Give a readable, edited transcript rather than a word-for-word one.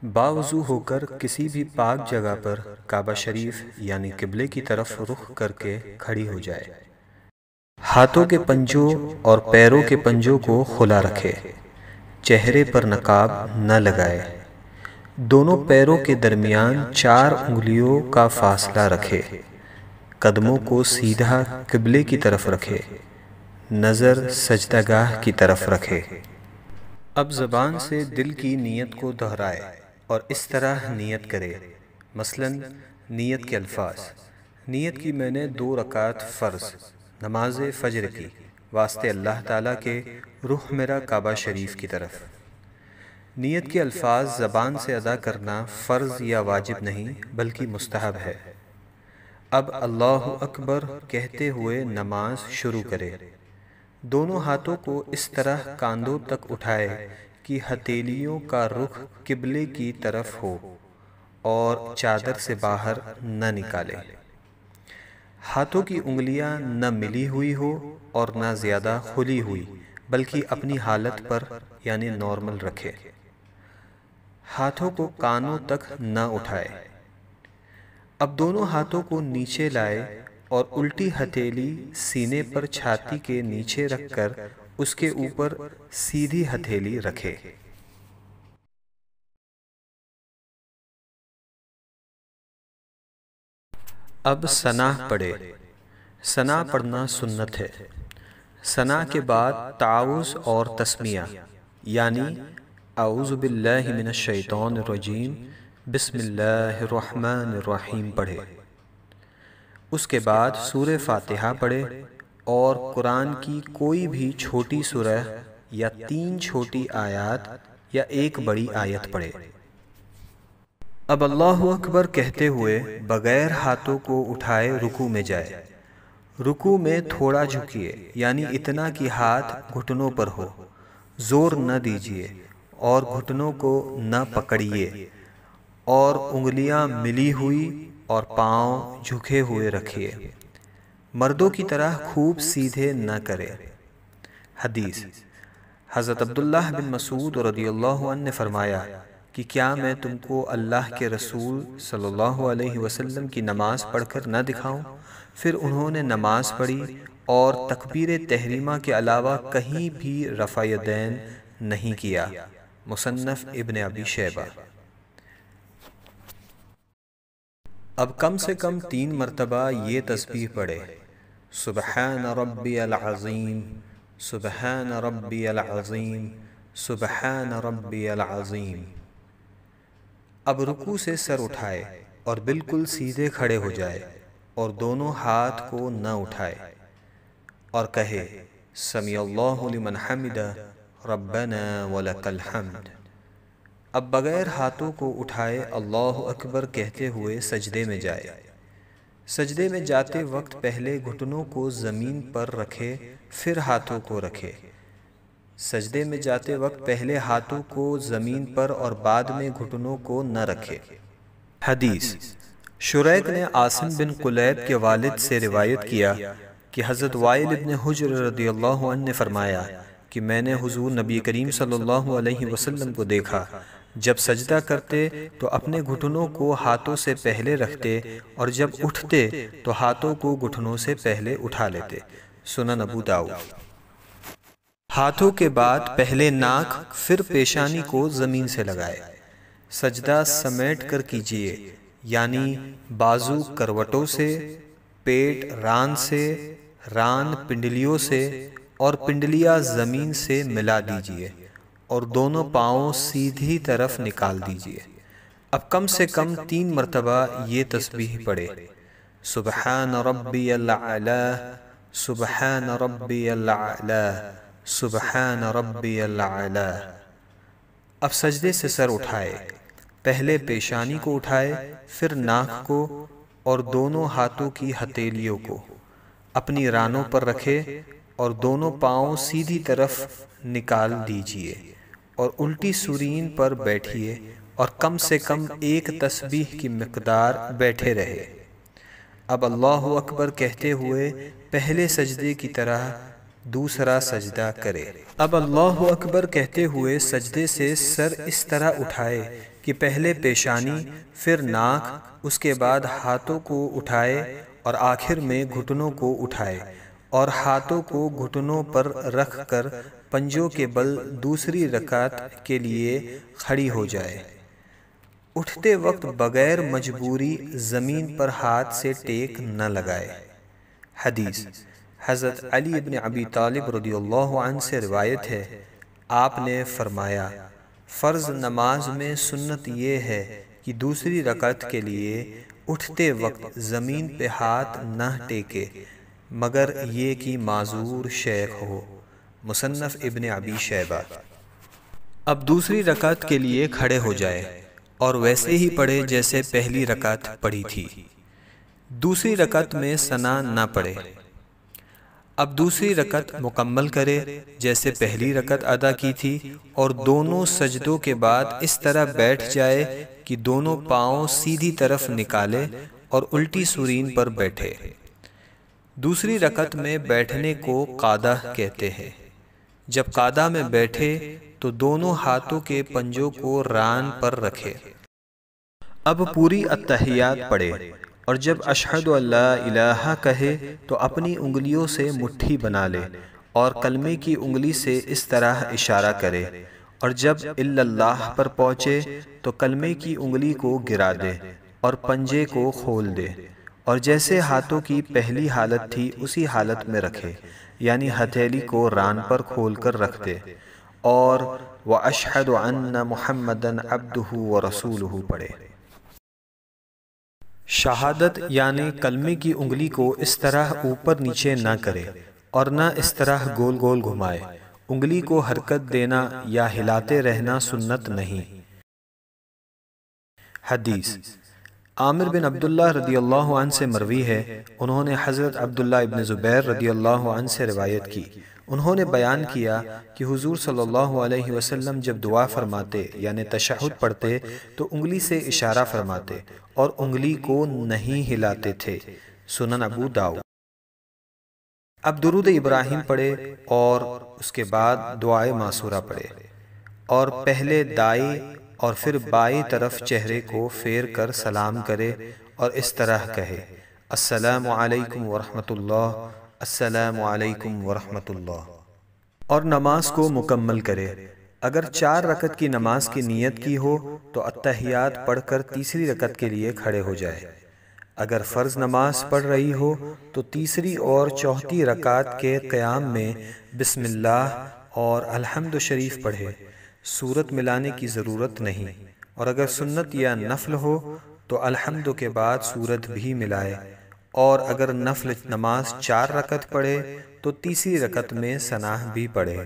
باوضو ہو کر کسی بھی پاک جگہ پر کعبہ شریف یعنی قبلے کی طرف رخ کر کے کھڑی ہو جائے۔ ہاتھوں کے پنجوں اور پیروں کے پنجوں کو کھلا رکھے، چہرے پر نقاب نہ لگائے، دونوں پیروں کے درمیان 4 انگلیوں کا فاصلہ رکھے، قدموں کو سیدھا قبلے کی طرف رکھے، نظر سجدہ گاہ کی طرف رکھے۔ اب زبان سے دل کی نیت کو دہرائے اور اس طرح نیت کرے، مثلا نیت کے الفاظ: نیت کی میں نے 2 رکعت فرض نماز فجر کی واسطے اللہ تعالیٰ کے، رخ میرا کعبہ شریف کی طرف۔ نیت کے الفاظ زبان سے ادا کرنا فرض یا واجب نہیں بلکہ مستحب ہے۔ اب اللہ اکبر کہتے ہوئے نماز شروع کرے، دونوں ہاتھوں کو اس طرح کاندھوں تک اٹھائے کہ ہتھیلیوں کا رخ قبلے کی طرف ہو اور چادر سے باہر نہ نکالے۔ ہاتھوں کی انگلیاں نہ ملی ہوئی ہو اور نہ زیادہ کھلی ہوئی بلکہ اپنی حالت پر یعنی نارمل رکھے۔ ہاتھوں کو کانوں تک نہ اٹھائے۔ اب دونوں ہاتھوں کو نیچے لائے اور الٹی ہتھیلی سینے پر چھاتی کے نیچے رکھ کر اس کے اوپر سیدھی ہتھیلی رکھے۔ اب ثنا پڑھے۔ ثنا پڑھنا سنت ہے۔ ثنا کے بعد تعوذ اور تسمیہ یعنی اعوذ باللہ من الشیطان الرجیم بسم اللہ الرحمن الرحیم پڑھے۔ اس کے بعد سورہ فاتحہ پڑھے اور قرآن کی کوئی بھی چھوٹی سورہ یا 3 چھوٹی آیات یا 1 بڑی آیت پڑھے۔ اب اللہ اکبر کہتے ہوئے بغیر ہاتھوں کو اٹھائے رکوع میں جائے۔ رکوع میں تھوڑا جھکیے یعنی اتنا کہ ہاتھ گھٹنوں پر ہو، زور نہ دیجیے اور گھٹنوں کو نہ پکڑیے، اور انگلیاں ملی ہوئی اور پاؤں جھکے ہوئے رکھیے، مردوں کی طرح خوب سیدھے نہ کرے۔ حدیث: حضرت عبداللہ بن مسعود رضی اللہ عنہ نے فرمایا کہ کیا میں تم کو اللہ کے رسول صلی اللہ علیہ وسلم کی نماز پڑھ کر نہ دکھاؤں؟ پھر انہوں نے نماز پڑھی اور تکبیر تحریمہ کے علاوہ کہیں بھی رفع یدین نہیں کیا۔ مصنف ابن ابی شیبہ۔ اب کم سے کم 3 مرتبہ یہ تسبیح پڑھے: سبحان ربی العظیم، سبحان ربی العظیم، سبحان ربی العظیم۔ اب رکوع سے سر اٹھائے اور بالکل سیدھے کھڑے ہو جائے اور دونوں ہاتھ کو نہ اٹھائے اور کہے سمیع اللہ لمن حمدہ ربنا ولک الحمد۔ اب بغیر ہاتھوں کو اٹھائے اللہ اکبر کہتے ہوئے سجدے میں جائے۔ سجدے میں جاتے وقت پہلے گھٹنوں کو زمین پر رکھے پھر ہاتھوں کو رکھے۔ سجدے میں جاتے وقت پہلے ہاتھوں کو زمین پر اور بعد میں گھٹنوں کو نہ رکھے۔ حدیث: شریک نے عاصم بن قلیب کے والد سے روایت کیا کہ حضرت وائل ابن حجر رضی اللہ عنہ نے فرمایا کہ میں نے حضور نبی کریم صلی اللہ علیہ وسلم کو دیکھا، جب سجدہ کرتے تو اپنے گھٹنوں کو ہاتھوں سے پہلے رکھتے اور جب اٹھتے تو ہاتھوں کو گھٹنوں سے پہلے اٹھا لیتے۔ سنن ابو داؤد۔ ہاتھوں کے بعد پہلے ناک پھر پیشانی کو زمین سے لگائے۔ سجدہ سمیٹ کر کیجیے یعنی بازو کروٹوں سے، پیٹ ران سے، ران پنڈلیوں سے اور پنڈلیاں زمین سے ملا دیجیے اور دونوں پاؤں سیدھی طرف نکال دیجیے۔ اب کم سے کم 3 مرتبہ یہ تسبیح پڑھے: سبحان ربی الاعلی، سبحان ربی الاعلی، سبحان ربی الاعلی۔ اب سجدے سے سر اٹھائے، پہلے پیشانی کو اٹھائے پھر ناک کو اور دونوں ہاتھوں کی ہتھیلیوں کو اپنی رانوں پر رکھے اور دونوں پاؤں سیدھی طرف نکال دیجیے اور الٹی سورین پر بیٹھیے اور کم سے کم 1 تسبیح کی مقدار بیٹھے رہے۔ اب اللہ اکبر کہتے ہوئے پہلے سجدے کی طرح دوسرا سجدہ کرے۔ اب اللہ اکبر کہتے ہوئے سجدے سے سر اس طرح اٹھائے کہ پہلے پیشانی، پھر ناک، اس کے بعد ہاتھوں کو اٹھائے اور آخر میں گھٹنوں کو اٹھائے، اور ہاتھوں کو گھٹنوں پر رکھ کر پنجوں کے بل دوسری رکعت کے لیے کھڑی ہو جائے۔ اٹھتے وقت بغیر مجبوری زمین پر ہاتھ سے ٹیک نہ لگائے۔ حدیث حضرت علی بن ابی طالب رضی اللہ عنہ سے روایت ہے، آپ نے فرمایا، فرض نماز میں سنت یہ ہے کہ دوسری رکعت کے لیے اٹھتے وقت زمین پہ ہاتھ نہ ٹیکے مگر یہ کہ معذور شیخ ہو۔ مصنف ابن ابی شیبہ۔ اب دوسری رکعت کے لیے کھڑے ہو جائے اور ویسے ہی پڑھے جیسے پہلی رکعت پڑھی تھی۔ دوسری رکعت میں ثنا نہ پڑھے۔ اب دوسری رکعت مکمل کرے جیسے پہلی رکعت ادا کی تھی، اور دونوں سجدوں کے بعد اس طرح بیٹھ جائے کہ دونوں پاؤں سیدھی طرف نکالے اور الٹی سورین پر بیٹھے۔ دوسری رکعت میں بیٹھنے کو قعدہ کہتے ہیں۔ جب قعدہ میں بیٹھے تو دونوں ہاتھوں کے پنجوں کو ران پر رکھے۔ اب پوری التحیات پڑھے، اور جب اشہد ان لا الہ کہے تو اپنی انگلیوں سے مٹھی بنا لے اور کلمے کی انگلی سے اس طرح اشارہ کرے، اور جب الا اللہ پر پہنچے تو کلمے کی انگلی کو گرا دے اور پنجے کو کھول دے، اور جیسے ہاتھوں کی پہلی حالت تھی اسی حالت میں رکھے، یعنی ہتھیلی کو ران پر کھول کر رکھ دے، اور وَأَشْهَدُ أَنَّ مُحَمَّدًا عَبْدُهُ وَرَسُولُهُ پڑھے۔ شہادت یعنی کلمے کی انگلی کو اس طرح اوپر نیچے نہ کرے اور نہ اس طرح گول گول گھمائے۔ انگلی کو حرکت دینا یا ہلاتے رہنا سنت نہیں۔ حدیث عامر بن عبداللہ رضی اللہ عنہ سے مروی ہے، انہوں نے حضرت عبداللہ ابن زبیر رضی اللہ عنہ سے روایت کی، انہوں نے بیان کیا کہ حضور صلی اللہ علیہ وسلم جب دعا فرماتے یعنی تشہد پڑھتے تو انگلی سے اشارہ فرماتے اور انگلی کو نہیں ہلاتے تھے۔ سنن ابو داؤد۔ اب درود ابراہیم پڑھے اور اس کے بعد دعائے معصورہ پڑھے، اور پہلے دائیں اور پھر بائیں طرف چہرے کو پھیر کر سلام کرے اور اس طرح کہے، السلام علیکم ورحمۃ اللہ، السلام علیکم ورحمۃ اللہ، اور نماز کو مکمل کرے۔ اگر 4 رکعت کی نماز کی نیت کی ہو تو التحیات پڑھ کر تیسری رکعت کے لیے کھڑے ہو جائے۔ اگر فرض نماز پڑھ رہی ہو تو تیسری اور چوتھی رکعت کے قیام میں بسم اللہ اور الحمد شریف پڑھے، سورت ملانے کی ضرورت نہیں، اور اگر سنت یا نفل ہو تو الحمد کے بعد سورت بھی ملائے، اور اگر نفل نماز 4 رکعت پڑھے تو تیسری رکعت میں ثنا بھی پڑھے۔